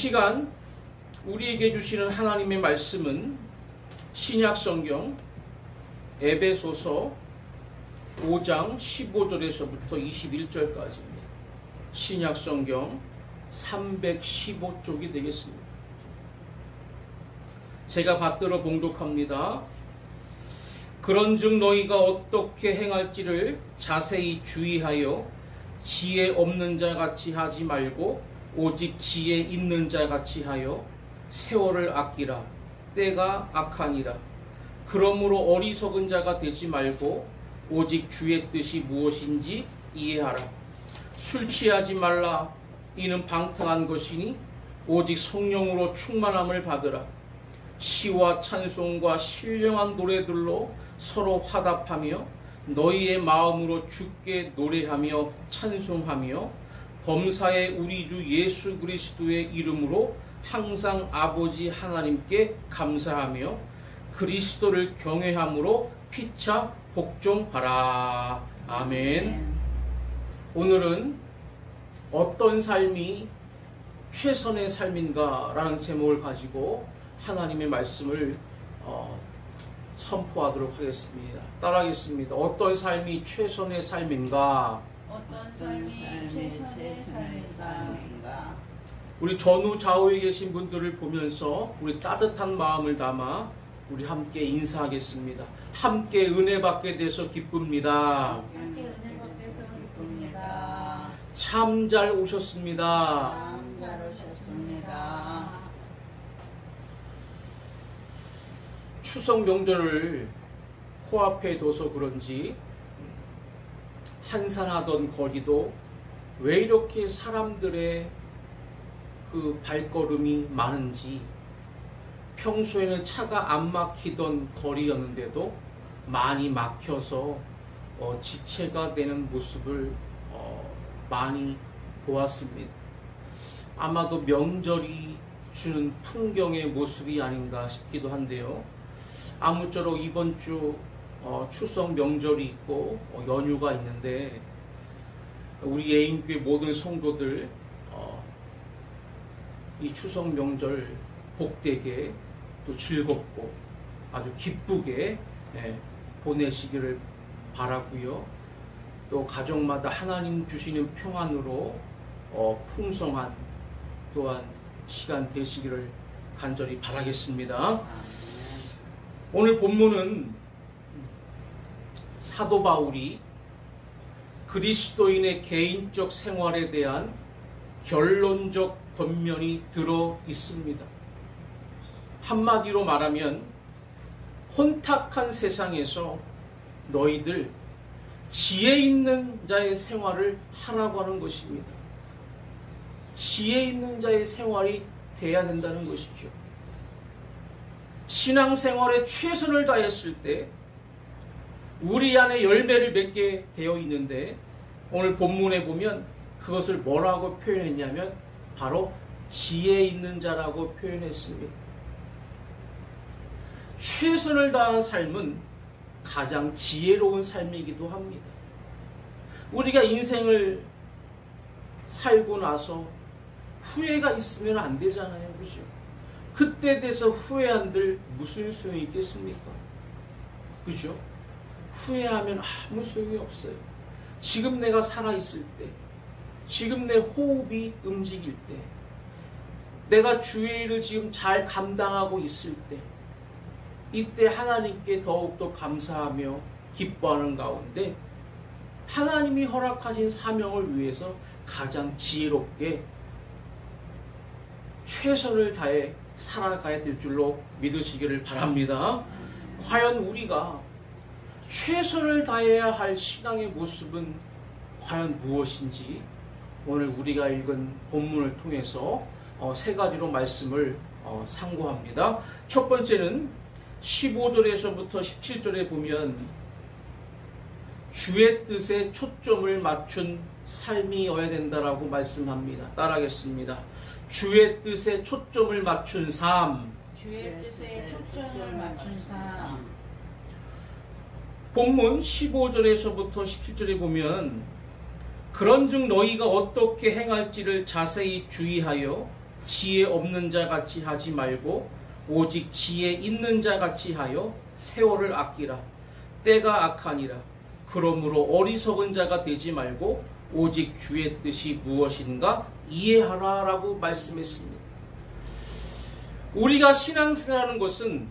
시간 우리에게 주시는 하나님의 말씀은 신약성경 에베소서 5장 15절에서부터 21절까지입니다. 신약성경 315쪽이 되겠습니다. 제가 받들어 봉독합니다. 그런즉 너희가 어떻게 행할지를 자세히 주의하여 지혜 없는 자 같이 하지 말고 오직 지혜 있는 자 같이 하여 세월을 아끼라. 때가 악하니라. 그러므로 어리석은 자가 되지 말고 오직 주의 뜻이 무엇인지 이해하라. 술 취하지 말라. 이는 방탕한 것이니 오직 성령으로 충만함을 받으라. 시와 찬송과 신령한 노래들로 서로 화답하며 너희의 마음으로 주께 노래하며 찬송하며 범사에 우리 주 예수 그리스도의 이름으로 항상 아버지 하나님께 감사하며 그리스도를 경외함으로 피차 복종하라. 아멘. 오늘은 어떤 삶이 최선의 삶인가 라는 제목을 가지고 하나님의 말씀을 선포하도록 하겠습니다. 따라하겠습니다. 어떤 삶이 최선의 삶인가? 어떤 삶이 최선의 삶인가? 우리 전후 좌우에 계신 분들을 보면서 우리 따뜻한 마음을 담아 우리 함께 인사하겠습니다. 함께 은혜 받게 돼서 기쁩니다. 함께 은혜 받게 돼서 기쁩니다. 참 잘 오셨습니다. 참 잘 오셨습니다. 추석 명절을 코앞에 둬서 그런지 한산하던 거리도 왜 이렇게 사람들의 그 발걸음이 많은지, 평소에는 차가 안 막히던 거리였는데도 많이 막혀서 지체가 되는 모습을 많이 보았습니다. 아마도 명절이 주는 풍경의 모습이 아닌가 싶기도 한데요. 아무쪼록 이번 주 추석 명절이 있고 연휴가 있는데 우리 예인교회 모든 성도들 이 추석 명절 복되게 또 즐겁고 아주 기쁘게 보내시기를 바라고요. 또 가정마다 하나님 주시는 평안으로 풍성한 또한 시간 되시기를 간절히 바라겠습니다. 오늘 본문은 사도 바울이 그리스도인의 개인적 생활에 대한 결론적 권면이 들어 있습니다. 한마디로 말하면 혼탁한 세상에서 너희들 지혜 있는 자의 생활을 하라고 하는 것입니다. 지혜 있는 자의 생활이 돼야 된다는 것이죠. 신앙생활에 최선을 다했을 때 우리 안에 열매를 맺게 되어 있는데 오늘 본문에 보면 그것을 뭐라고 표현했냐면 바로 지혜 있는 자라고 표현했습니다. 최선을 다한 삶은 가장 지혜로운 삶이기도 합니다. 우리가 인생을 살고 나서 후회가 있으면 안 되잖아요. 그죠? 그때 돼서 후회한들 무슨 소용이 있겠습니까? 그죠? 후회하면 아무 소용이 없어요. 지금 내가 살아있을 때, 지금 내 호흡이 움직일 때, 내가 주의 일을 지금 잘 감당하고 있을 때, 이때 하나님께 더욱더 감사하며 기뻐하는 가운데 하나님이 허락하신 사명을 위해서 가장 지혜롭게 최선을 다해 살아가야 될 줄로 믿으시기를 바랍니다. 과연 우리가 최선을 다해야 할 신앙의 모습은 과연 무엇인지 오늘 우리가 읽은 본문을 통해서 세 가지로 말씀을 상고합니다. 첫 번째는 15절에서부터 17절에 보면 주의 뜻에 초점을 맞춘 삶이어야 된다라고 말씀합니다. 따라하겠습니다. 주의 뜻에 초점을 맞춘 삶. 주의 뜻에 초점을 맞춘 삶. 본문 15절에서부터 17절에 보면 그런즉 너희가 어떻게 행할지를 자세히 주의하여 지혜 없는 자 같이 하지 말고 오직 지혜 있는 자 같이 하여 세월을 아끼라. 때가 악하니라. 그러므로 어리석은 자가 되지 말고 오직 주의 뜻이 무엇인가 이해하라 라고 말씀했습니다. 우리가 신앙생활하는 것은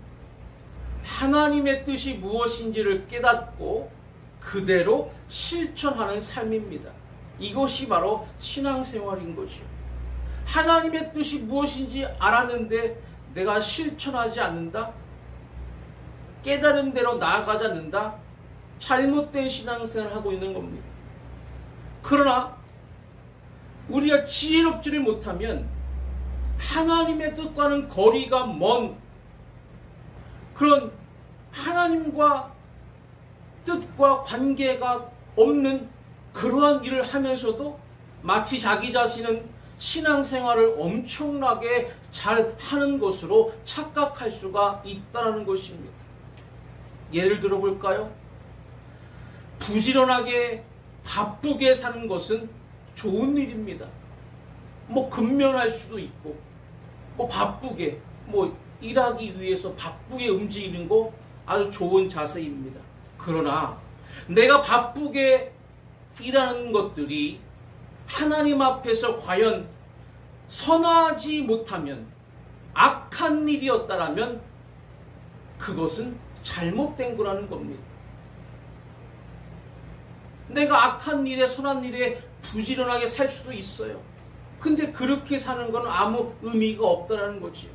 하나님의 뜻이 무엇인지를 깨닫고 그대로 실천하는 삶입니다. 이것이 바로 신앙생활인 거죠. 하나님의 뜻이 무엇인지 알았는데 내가 실천하지 않는다? 깨달은 대로 나아가지 않는다? 잘못된 신앙생활을 하고 있는 겁니다. 그러나 우리가 지혜롭지를 못하면 하나님의 뜻과는 거리가 먼 그런 하나님과 뜻과 관계가 없는 그러한 일을 하면서도 마치 자기 자신은 신앙생활을 엄청나게 잘 하는 것으로 착각할 수가 있다는 것입니다. 예를 들어 볼까요? 부지런하게 바쁘게 사는 것은 좋은 일입니다. 근면할 수도 있고, 바쁘게, 일하기 위해서 바쁘게 움직이는 거 아주 좋은 자세입니다. 그러나 내가 바쁘게 일하는 것들이 하나님 앞에서 과연 선하지 못하면 악한 일이었다라면 그것은 잘못된 거라는 겁니다. 내가 악한 일에 선한 일에 부지런하게 살 수도 있어요. 근데 그렇게 사는 건 아무 의미가 없다는 거지요.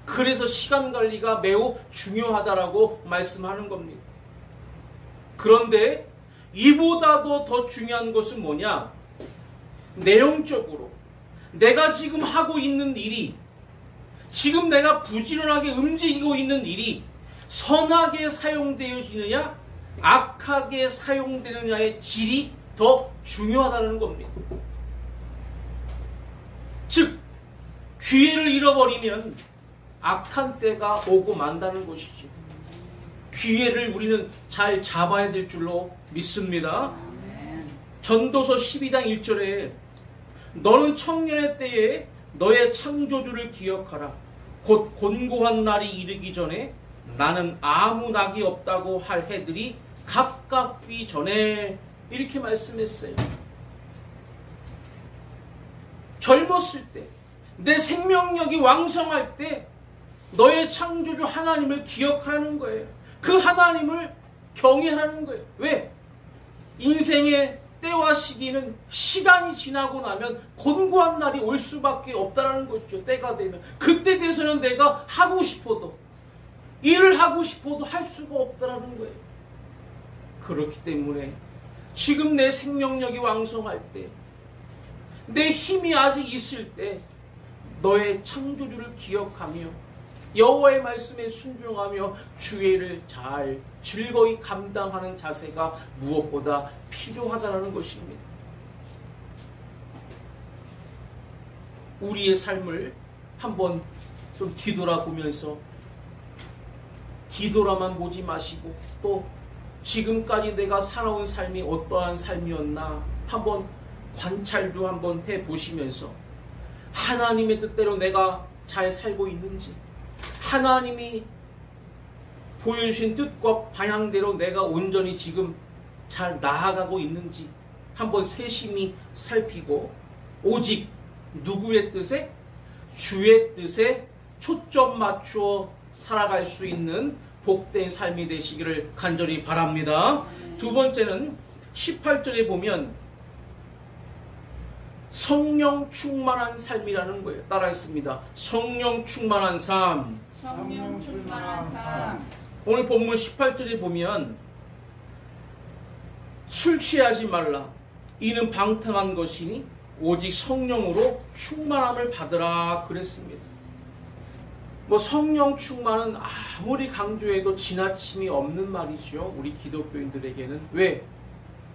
그래서 시간 관리가 매우 중요하다라고 말씀하는 겁니다. 그런데 이보다도 더 중요한 것은 뭐냐? 내용적으로 내가 지금 하고 있는 일이, 지금 내가 부지런하게 움직이고 있는 일이 선하게 사용되어지느냐 악하게 사용되느냐의 질이 더 중요하다는 겁니다. 즉 기회를 잃어버리면 악한 때가 오고 만다는 것이죠. 기회를 우리는 잘 잡아야 될 줄로 믿습니다. 전도서 12장 1절에 너는 청년의 때에 너의 창조주를 기억하라. 곧 곤고한 날이 이르기 전에 나는 아무 낙이 없다고 할 해들이 가깝기 전에, 이렇게 말씀했어요. 젊었을 때, 내 생명력이 왕성할 때 너의 창조주 하나님을 기억하는 거예요. 그 하나님을 경외하는 거예요. 왜? 인생의 때와 시기는 시간이 지나고 나면 곤고한 날이 올 수밖에 없다는 거죠. 때가 되면. 그때 돼서는 내가 하고 싶어도, 일을 하고 싶어도 할 수가 없다는 거예요. 그렇기 때문에 지금 내 생명력이 왕성할 때, 내 힘이 아직 있을 때 너의 창조주를 기억하며 여호와의 말씀에 순종하며 주의를 잘 즐거이 감당하는 자세가 무엇보다 필요하다는 것입니다. 우리의 삶을 한번 좀 뒤돌아보면서 뒤돌아만 보지 마시고 또 지금까지 내가 살아온 삶이 어떠한 삶이었나 한번 관찰도 한번 해보시면서 하나님의 뜻대로 내가 잘 살고 있는지, 하나님이 보여주신 뜻과 방향대로 내가 온전히 지금 잘 나아가고 있는지 한번 세심히 살피고 오직 누구의 뜻에? 주의 뜻에 초점 맞추어 살아갈 수 있는 복된 삶이 되시기를 간절히 바랍니다. 두 번째는 18절에 보면 성령 충만한 삶이라는 거예요. 따라했습니다. 성령 충만한 삶. 성령 충만한 삶. 오늘 본문 18절에 보면 술 취하지 말라. 이는 방탕한 것이니 오직 성령으로 충만함을 받으라 그랬습니다. 성령 충만은 아무리 강조해도 지나침이 없는 말이죠. 우리 기독교인들에게는. 왜?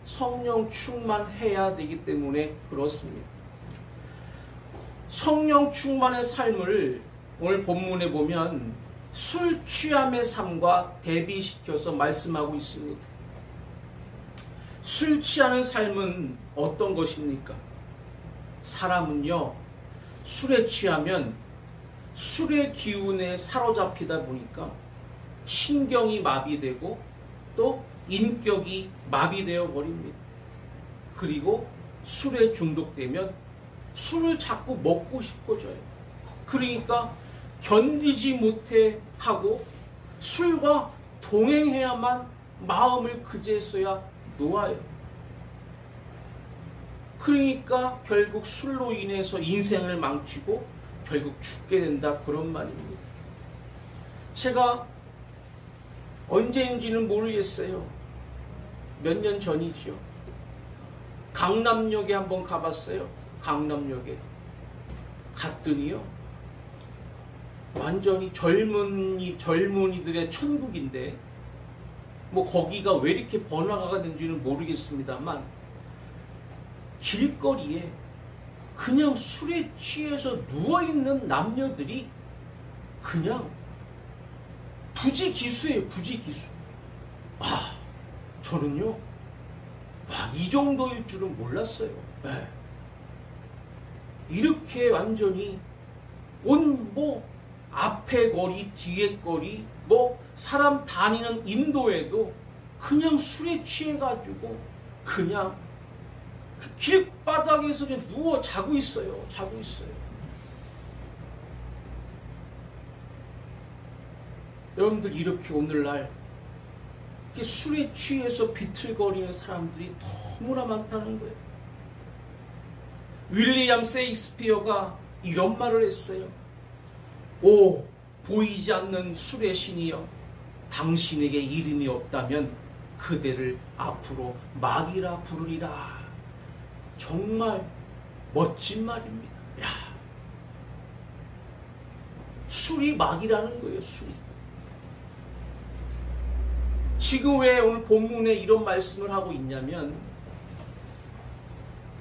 성령 충만해야 되기 때문에 그렇습니다. 성령 충만의 삶을 오늘 본문에 보면 술 취함의 삶과 대비시켜서 말씀하고 있습니다. 술 취하는 삶은 어떤 것입니까? 사람은요, 술에 취하면 술의 기운에 사로잡히다 보니까 신경이 마비되고 또 인격이 마비되어 버립니다. 그리고 술에 중독되면 술을 자꾸 먹고 싶어져요. 그러니까 견디지 못해 하고 술과 동행해야만 마음을 그제서야 놓아요. 그러니까 결국 술로 인해서 인생을 망치고 결국 죽게 된다, 그런 말입니다. 제가 언제인지는 모르겠어요. 몇 년 전이지요. 강남역에 한번 가봤어요. 강남역에 갔더니요, 완전히 젊은이들의 천국인데, 뭐 거기가 왜 이렇게 번화가가 된지는 모르겠습니다만, 길거리에 그냥 술에 취해서 누워있는 남녀들이 그냥 부지기수예요. 부지기수. 저는요, 이 정도일 줄은 몰랐어요. 네. 이렇게 완전히 앞에 거리, 뒤에 거리, 사람 다니는 인도에도 그냥 술에 취해가지고 그냥 그 길바닥에서 그냥 누워 자고 있어요. 자고 있어요. 여러분들, 이렇게 오늘날 이렇게 술에 취해서 비틀거리는 사람들이 너무나 많다는 거예요. 윌리엄 셰익스피어가 이런 말을 했어요. 오, 보이지 않는 술의 신이여, 당신에게 이름이 없다면 그대를 앞으로 막이라 부르리라. 정말 멋진 말입니다. 야, 술이 막이라는 거예요. 술이. 지금 왜 오늘 본문에 이런 말씀을 하고 있냐면,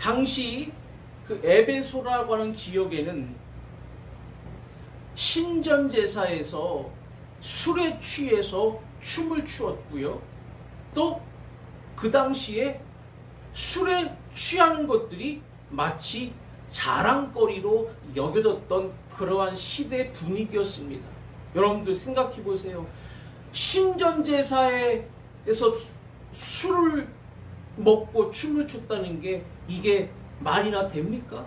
당시 그 에베소라고 하는 지역에는 신전제사에서 술에 취해서 춤을 추었고요. 또 그 당시에 술에 취하는 것들이 마치 자랑거리로 여겨졌던 그러한 시대 분위기였습니다. 여러분들 생각해 보세요. 신전제사에서 술을 먹고 춤을 췄다는 게 이게 말이나 됩니까?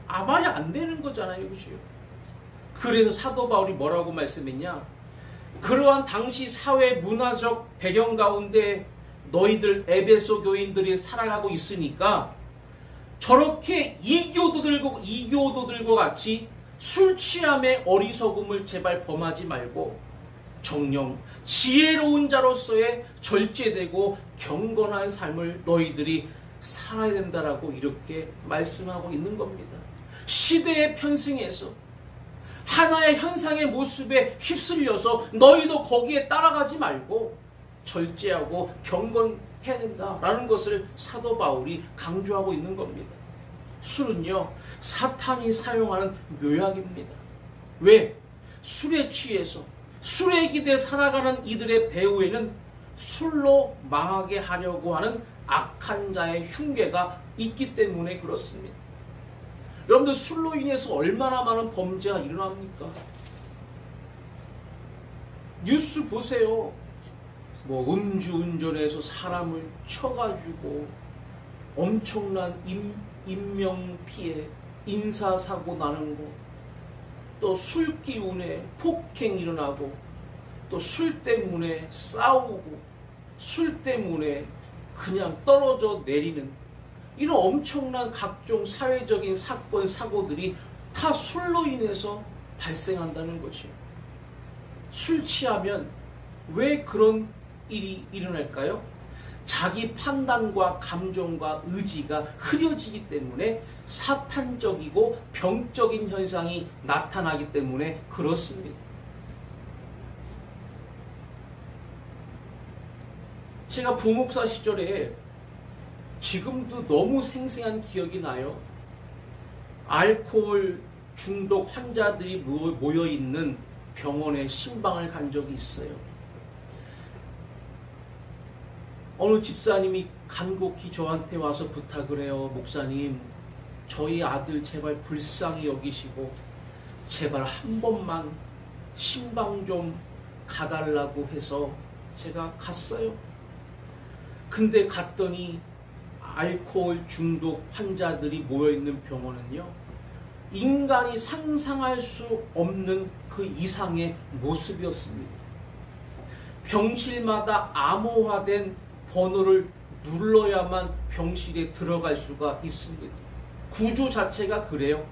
말이 안 되는 거잖아요. 그죠? 그래서 사도 바울이 뭐라고 말씀했냐? 그러한 당시 사회 문화적 배경 가운데 너희들 에베소 교인들이 살아가고 있으니까 저렇게 이교도들과 같이 술 취함의 어리석음을 제발 범하지 말고 정녕 지혜로운 자로서의 절제되고 경건한 삶을 너희들이 살아야 된다라고 이렇게 말씀하고 있는 겁니다. 시대의 편승에서 하나의 현상의 모습에 휩쓸려서 너희도 거기에 따라가지 말고 절제하고 경건해야 된다라는 것을 사도 바울이 강조하고 있는 겁니다. 술은요, 사탄이 사용하는 묘약입니다. 왜? 술에 취해서 술에 기대 살아가는 이들의 배후에는 술로 망하게 하려고 하는 악한 자의 흉계가 있기 때문에 그렇습니다. 여러분들, 술로 인해서 얼마나 많은 범죄가 일어납니까? 뉴스 보세요. 음주운전해서 사람을 쳐가지고 엄청난 인명피해, 인사사고 나는 거, 또 술 기운에 폭행 일어나고, 또 술 때문에 싸우고, 술 때문에 그냥 떨어져 내리는 이런 엄청난 각종 사회적인 사건, 사고들이 다 술로 인해서 발생한다는 거죠. 술 취하면 왜 그런 일이 일어날까요? 자기 판단과 감정과 의지가 흐려지기 때문에 사탄적이고 병적인 현상이 나타나기 때문에 그렇습니다. 제가 부목사 시절에 지금도 너무 생생한 기억이 나요. 알코올 중독 환자들이 모여있는 병원에 신방을 간 적이 있어요. 어느 집사님이 간곡히 저한테 와서 부탁을 해요. 목사님, 저희 아들 제발 불쌍히 여기시고 제발 한 번만 신방 좀 가달라고 해서 제가 갔어요. 근데 갔더니 알코올 중독 환자들이 모여있는 병원은요, 인간이 상상할 수 없는 그 이상의 모습이었습니다. 병실마다 암호화된 번호를 눌러야만 병실에 들어갈 수가 있습니다. 구조 자체가 그래요.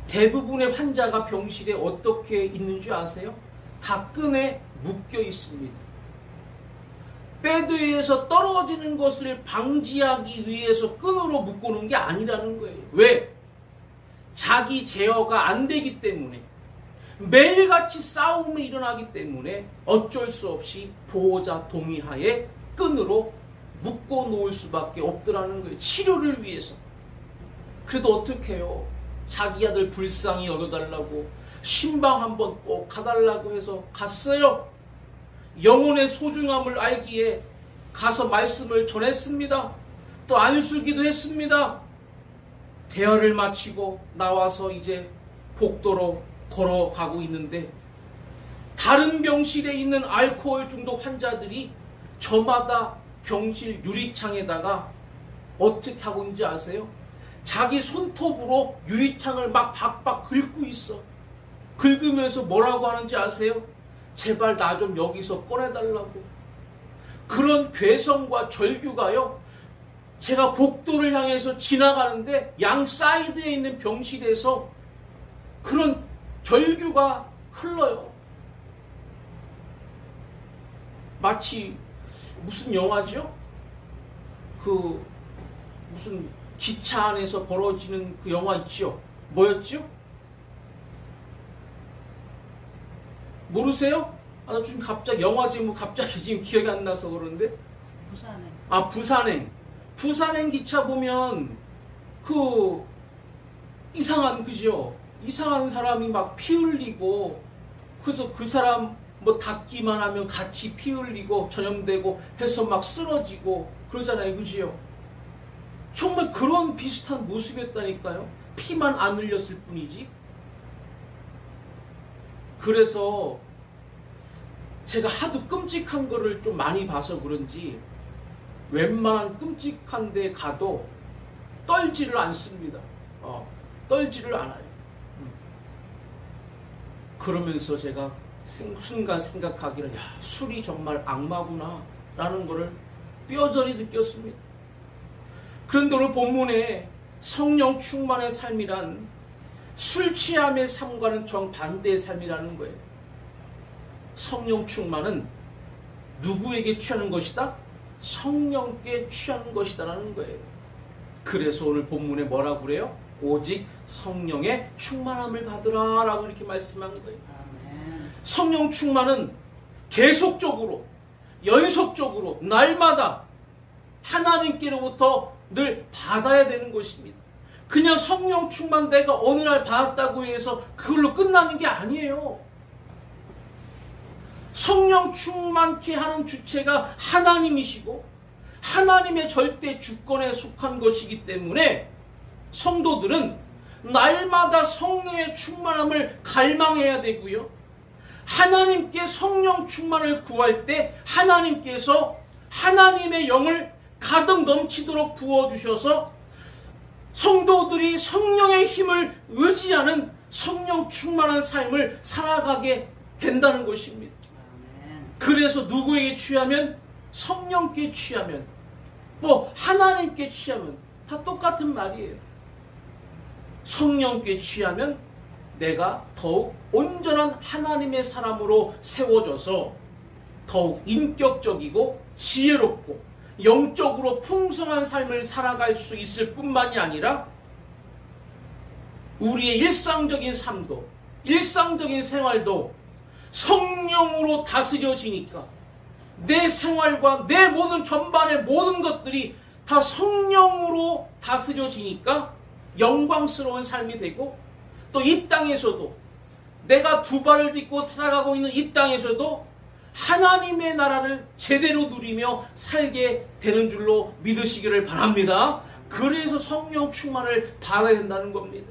대부분의 환자가 병실에 어떻게 있는 줄 아세요? 다 끈에 묶여 있습니다. 베드 위에서 떨어지는 것을 방지하기 위해서 끈으로 묶어놓은 게 아니라는 거예요. 왜? 자기 제어가 안 되기 때문에, 매일같이 싸움이 일어나기 때문에 어쩔 수 없이 보호자 동의하에 끈으로 묶어놓을 수밖에 없더라는 거예요. 치료를 위해서. 그래도 어떻게 해요? 자기 아들 불쌍히 여겨달라고 신방 한번 꼭 가달라고 해서 갔어요. 영혼의 소중함을 알기에 가서 말씀을 전했습니다. 또 안수기도 했습니다. 대화를 마치고 나와서 이제 복도로 걸어가고 있는데, 다른 병실에 있는 알코올 중독 환자들이 저마다 병실 유리창에다가 어떻게 하고 있는지 아세요? 자기 손톱으로 유리창을 막 박박 긁고 있어. 긁으면서 뭐라고 하는지 아세요? 제발 나 좀 여기서 꺼내달라고. 그런 괴성과 절규가요, 제가 복도를 향해서 지나가는데 양 사이드에 있는 병실에서 그런 절규가 흘러요. 마치 무슨 영화죠? 그 무슨 기차 안에서 벌어지는 그 영화 있죠? 뭐였죠? 모르세요? 나 지금 갑자기 영화 제목 갑자기 지금 기억이 안 나서 그러는데. 부산행. 부산행. 부산행 기차 보면 그 이상한, 그죠? 이상한 사람이 막 피 흘리고, 그래서 그 사람 뭐 닿기만 하면 같이 피 흘리고 전염되고 해서 막 쓰러지고 그러잖아요, 그지요? 정말 그런 비슷한 모습이었다니까요. 피만 안 흘렸을 뿐이지. 그래서 제가 하도 끔찍한 거를 좀 많이 봐서 그런지 웬만한 끔찍한 데 가도 떨지를 않습니다. 떨지를 않아요. 그러면서 제가 순간 생각하기를, 야, 술이 정말 악마구나 라는 거를 뼈저리 느꼈습니다. 그런데 오늘 본문에 성령 충만의 삶이란 술 취함의 삶과는 정반대의 삶이라는 거예요. 성령 충만은 누구에게 취하는 것이다? 성령께 취하는 것이다라는 거예요. 그래서 오늘 본문에 뭐라고 그래요? 오직 성령의 충만함을 받으라 라고 이렇게 말씀한 거예요. 아멘. 성령 충만은 계속적으로, 연속적으로, 날마다 하나님께로부터 늘 받아야 되는 것입니다. 그냥 성령 충만 내가 어느 날 받았다고 해서 그걸로 끝나는 게 아니에요. 성령 충만케 하는 주체가 하나님이시고 하나님의 절대 주권에 속한 것이기 때문에 성도들은 날마다 성령의 충만함을 갈망해야 되고요. 하나님께 성령 충만을 구할 때 하나님께서 하나님의 영을 가득 넘치도록 부어주셔서 성도들이 성령의 힘을 의지하는 성령 충만한 삶을 살아가게 된다는 것입니다. 그래서 누구에게 취하면? 성령께 취하면, 뭐 하나님께 취하면 다 똑같은 말이에요. 성령께 취하면 내가 더욱 온전한 하나님의 사람으로 세워져서 더욱 인격적이고 지혜롭고 영적으로 풍성한 삶을 살아갈 수 있을 뿐만이 아니라 우리의 일상적인 삶도, 일상적인 생활도 성령으로 다스려지니까 내 생활과 내 모든 전반의 모든 것들이 다 성령으로 다스려지니까 영광스러운 삶이 되고, 또 이 땅에서도 내가 두 발을 딛고 살아가고 있는 이 땅에서도 하나님의 나라를 제대로 누리며 살게 되는 줄로 믿으시기를 바랍니다. 그래서 성령 충만을 받아야 된다는 겁니다.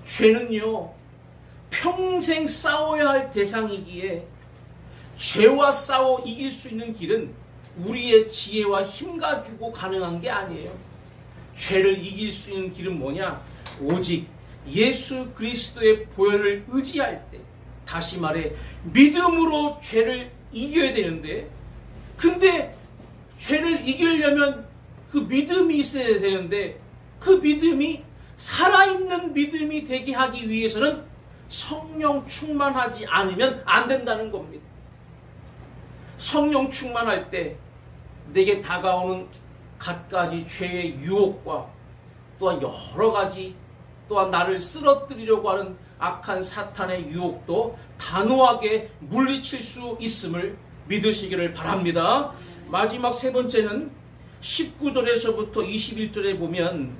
죄는요, 평생 싸워야 할 대상이기에 죄와 싸워 이길 수 있는 길은 우리의 지혜와 힘 가지고 가능한 게 아니에요. 죄를 이길 수 있는 길은 뭐냐? 오직 예수 그리스도의 보혈을 의지할 때, 다시 말해 믿음으로 죄를 이겨야 되는데, 근데 죄를 이기려면 그 믿음이 있어야 되는데, 그 믿음이 살아있는 믿음이 되게 하기 위해서는 성령 충만하지 않으면 안 된다는 겁니다. 성령 충만할 때 내게 다가오는 갖가지 죄의 유혹과 또한 여러 가지, 또한 나를 쓰러뜨리려고 하는 악한 사탄의 유혹도 단호하게 물리칠 수 있음을 믿으시기를 바랍니다. 마지막 세 번째는 19절에서부터 21절에 보면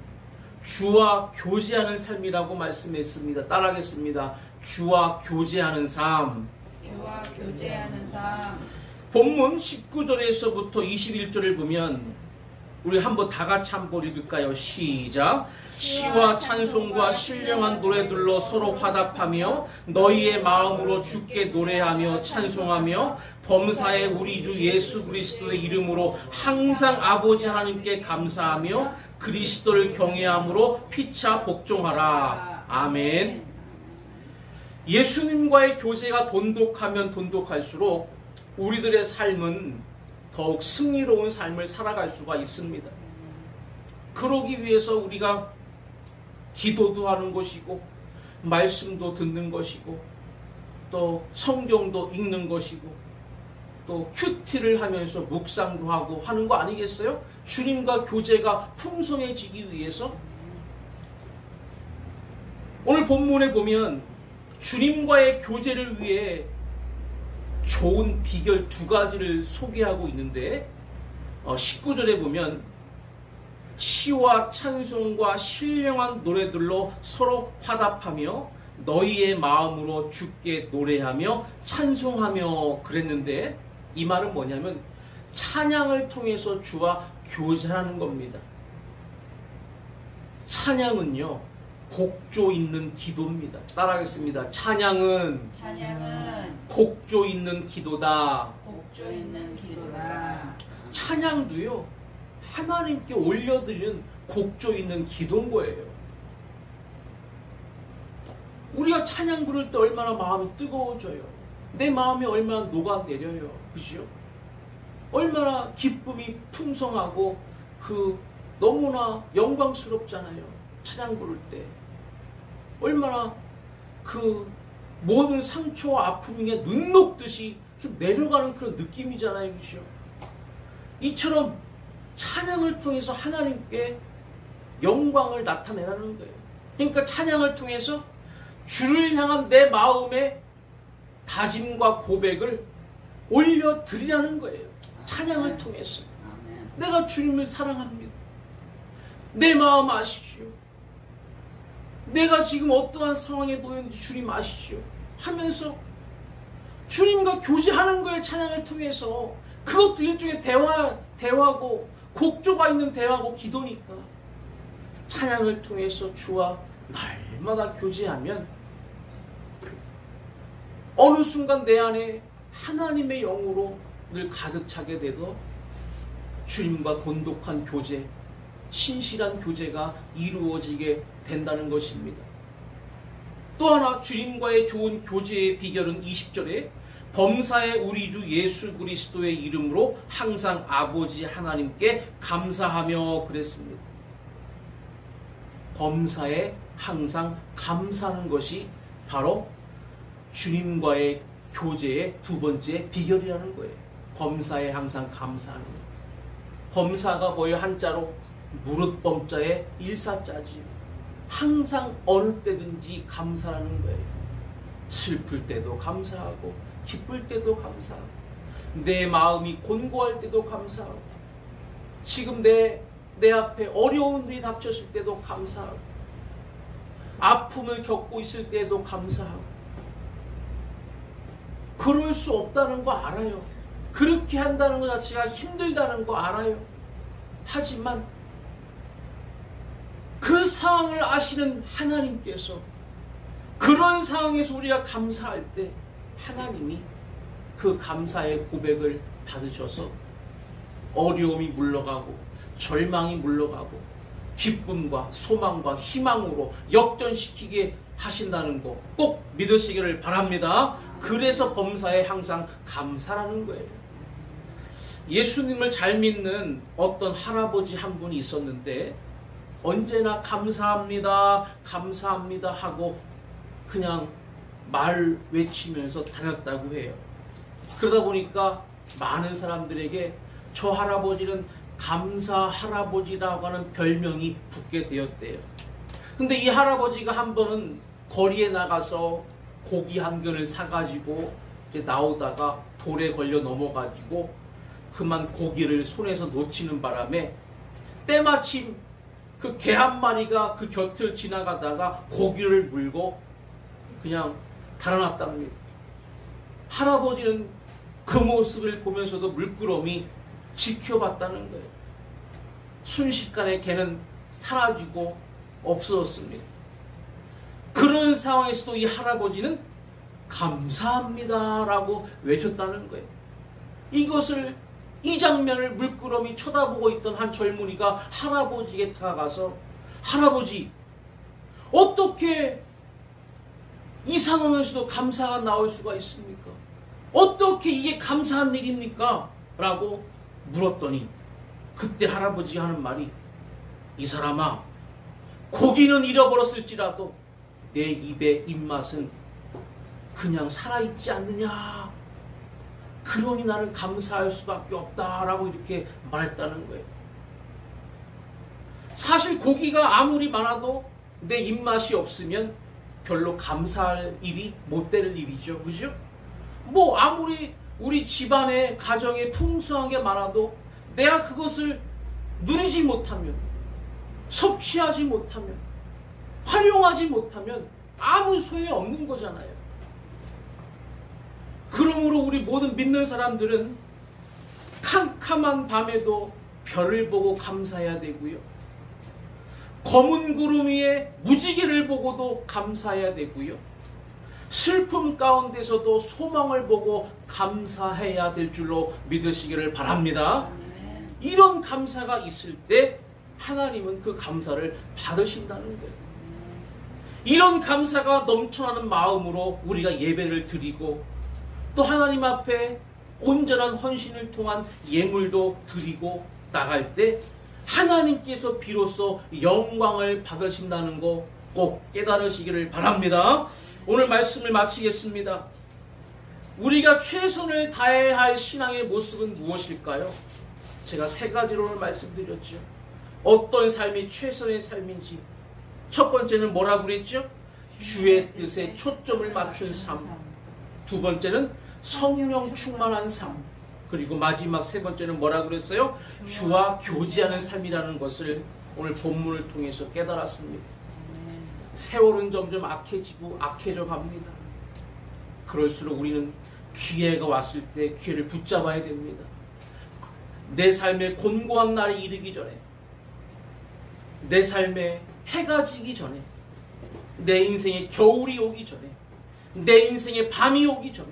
주와 교제하는 삶이라고 말씀했습니다. 따라하겠습니다. 주와 교제하는 삶. 주와 교제하는 삶. 본문 19절에서부터 21절을 보면 우리 한번 다 같이 한번 읽을까요? 시작. 시와 찬송과 신령한 노래들로 서로 화답하며 너희의 마음으로 주께 노래하며 찬송하며 범사에 우리 주 예수 그리스도의 이름으로 항상 아버지 하나님께 감사하며 그리스도를 경외함으로 피차 복종하라. 아멘. 예수님과의 교제가 돈독하면 돈독할수록 우리들의 삶은 더욱 승리로운 삶을 살아갈 수가 있습니다. 그러기 위해서 우리가 기도도 하는 것이고 말씀도 듣는 것이고 또 성경도 읽는 것이고 또 큐티를 하면서 묵상도 하고 하는 거 아니겠어요? 주님과 교제가 풍성해지기 위해서. 오늘 본문에 보면 주님과의 교제를 위해 좋은 비결 두 가지를 소개하고 있는데 19절에 보면 시와 찬송과 신령한 노래들로 서로 화답하며 너희의 마음으로 주께 노래하며 찬송하며 그랬는데, 이 말은 뭐냐면 찬양을 통해서 주와 교제하는 겁니다. 찬양은요, 곡조 있는 기도입니다. 따라하겠습니다. 찬양은 곡조 있는 기도다. 곡조 있는 기도다. 찬양도요, 하나님께 올려드리는 곡조 있는 기도인 거예요. 우리가 찬양 부를 때 얼마나 마음이 뜨거워져요. 내 마음이 얼마나 녹아내려요. 그죠? 얼마나 기쁨이 풍성하고 너무나 영광스럽잖아요. 찬양 부를 때 얼마나 모든 상처와 아픔이 눈 녹듯이 내려가는 그런 느낌이잖아요. 그죠? 이처럼 찬양을 통해서 하나님께 영광을 나타내라는 거예요. 그러니까 찬양을 통해서 주를 향한 내 마음의 다짐과 고백을 올려드리라는 거예요. 찬양을 통해서. 내가 주님을 사랑합니다. 내 마음 아시죠? 내가 지금 어떠한 상황에 놓였는지 주님 아시죠? 하면서 주님과 교제하는 거예요. 찬양을 통해서. 그것도 일종의 대화고 곡조가 있는 대화고 기도니까. 찬양을 통해서 주와 날마다 교제하면 어느 순간 내 안에 하나님의 영으로 늘 가득 차게 되도 주님과 돈독한 교제, 신실한 교제가 이루어지게 된다는 것입니다. 또 하나 주님과의 좋은 교제의 비결은 20절에 범사에 우리 주 예수 그리스도의 이름으로 항상 아버지 하나님께 감사하며 그랬습니다. 범사에 항상 감사하는 것이 바로 주님과의 교제의 두 번째 비결이라는 거예요. 범사에 항상 감사하는 거예요. 범사가 뭐예요? 한자로 무릇 범자에 일사자지요. 항상 어느 때든지 감사하는 거예요. 슬플 때도 감사하고 기쁠 때도 감사하고 내 마음이 곤고할 때도 감사하고 지금 내 앞에 어려운 일이 닥쳤을 때도 감사하고 아픔을 겪고 있을 때도 감사하고. 그럴 수 없다는 거 알아요. 그렇게 한다는 것 자체가 힘들다는 거 알아요. 하지만 상황을 아시는 하나님께서 그런 상황에서 우리가 감사할 때 하나님이 그 감사의 고백을 받으셔서 어려움이 물러가고 절망이 물러가고 기쁨과 소망과 희망으로 역전시키게 하신다는 거 꼭 믿으시기를 바랍니다. 그래서 범사에 항상 감사라는 거예요. 예수님을 잘 믿는 어떤 할아버지 한 분이 있었는데 언제나 감사합니다, 감사합니다 하고 그냥 말 외치면서 다녔다고 해요. 그러다 보니까 많은 사람들에게 저 할아버지는 감사 할아버지라고 하는 별명이 붙게 되었대요. 근데 이 할아버지가 한 번은 거리에 나가서 고기 한 근을 사가지고 이제 나오다가 돌에 걸려 넘어가지고 그만 고기를 손에서 놓치는 바람에 때마침 그 개 한 마리가 그 곁을 지나가다가 고기를 물고 그냥 달아났답니다. 할아버지는 그 모습을 보면서도 물끄러미 지켜봤다는 거예요. 순식간에 개는 사라지고 없어졌습니다. 그런 상황에서도 이 할아버지는 감사합니다라고 외쳤다는 거예요. 이 장면을 물끄러미 쳐다보고 있던 한 젊은이가 할아버지에게 다가가서 할아버지, 어떻게 이 상황에서도 감사가 나올 수가 있습니까? 어떻게 이게 감사한 일입니까? 라고 물었더니 그때 할아버지가 하는 말이 이 사람아, 고기는 잃어버렸을지라도 내 입의 입맛은 그냥 살아있지 않느냐. 그러니 나는 감사할 수밖에 없다라고 이렇게 말했다는 거예요. 사실 고기가 아무리 많아도 내 입맛이 없으면 별로 감사할 일이 못 되는 일이죠. 그죠? 뭐 아무리 우리 집안에 가정에 풍성한 게 많아도 내가 그것을 누리지 못하면, 섭취하지 못하면, 활용하지 못하면 아무 소용이 없는 거잖아요. 그러므로 우리 모든 믿는 사람들은 캄캄한 밤에도 별을 보고 감사해야 되고요. 검은 구름 위에 무지개를 보고도 감사해야 되고요. 슬픔 가운데서도 소망을 보고 감사해야 될 줄로 믿으시기를 바랍니다. 이런 감사가 있을 때 하나님은 그 감사를 받으신다는 거예요. 이런 감사가 넘쳐나는 마음으로 우리가 예배를 드리고 또 하나님 앞에 온전한 헌신을 통한 예물도 드리고 나갈 때 하나님께서 비로소 영광을 받으신다는 거 꼭 깨달으시기를 바랍니다. 오늘 말씀을 마치겠습니다. 우리가 최선을 다해야 할 신앙의 모습은 무엇일까요? 제가 세 가지로 오늘 말씀드렸죠. 어떤 삶이 최선의 삶인지. 첫 번째는 뭐라고 그랬죠? 주의 뜻에 초점을 맞춘 삶. 두 번째는 성령 충만한 삶. 그리고 마지막 세 번째는 뭐라고 그랬어요? 주와 교제하는 삶이라는 것을 오늘 본문을 통해서 깨달았습니다. 세월은 점점 악해져 갑니다. 그럴수록 우리는 기회가 왔을 때 기회를 붙잡아야 됩니다. 내 삶의 곤고한 날이 이르기 전에, 내 삶에 해가 지기 전에, 내 인생에 겨울이 오기 전에, 내 인생에 밤이 오기 전에,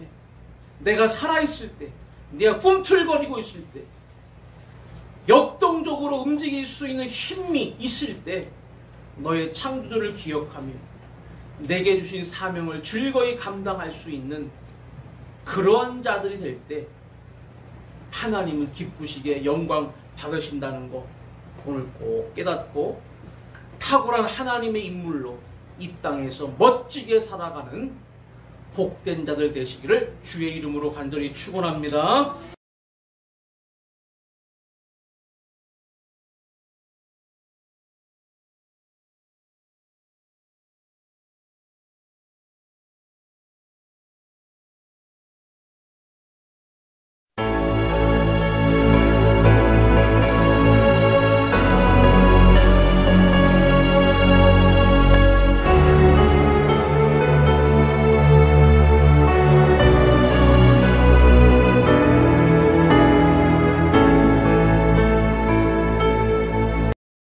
내가 살아있을 때, 내가 꿈틀거리고 있을 때, 역동적으로 움직일 수 있는 힘이 있을 때 너의 창조주를 기억하며 내게 주신 사명을 즐거이 감당할 수 있는 그런 자들이 될 때 하나님은 기쁘시게 영광 받으신다는 거 오늘 꼭 깨닫고 탁월한 하나님의 인물로 이 땅에서 멋지게 살아가는 복된 자들 되시기를 주의 이름으로 간절히 축원합니다.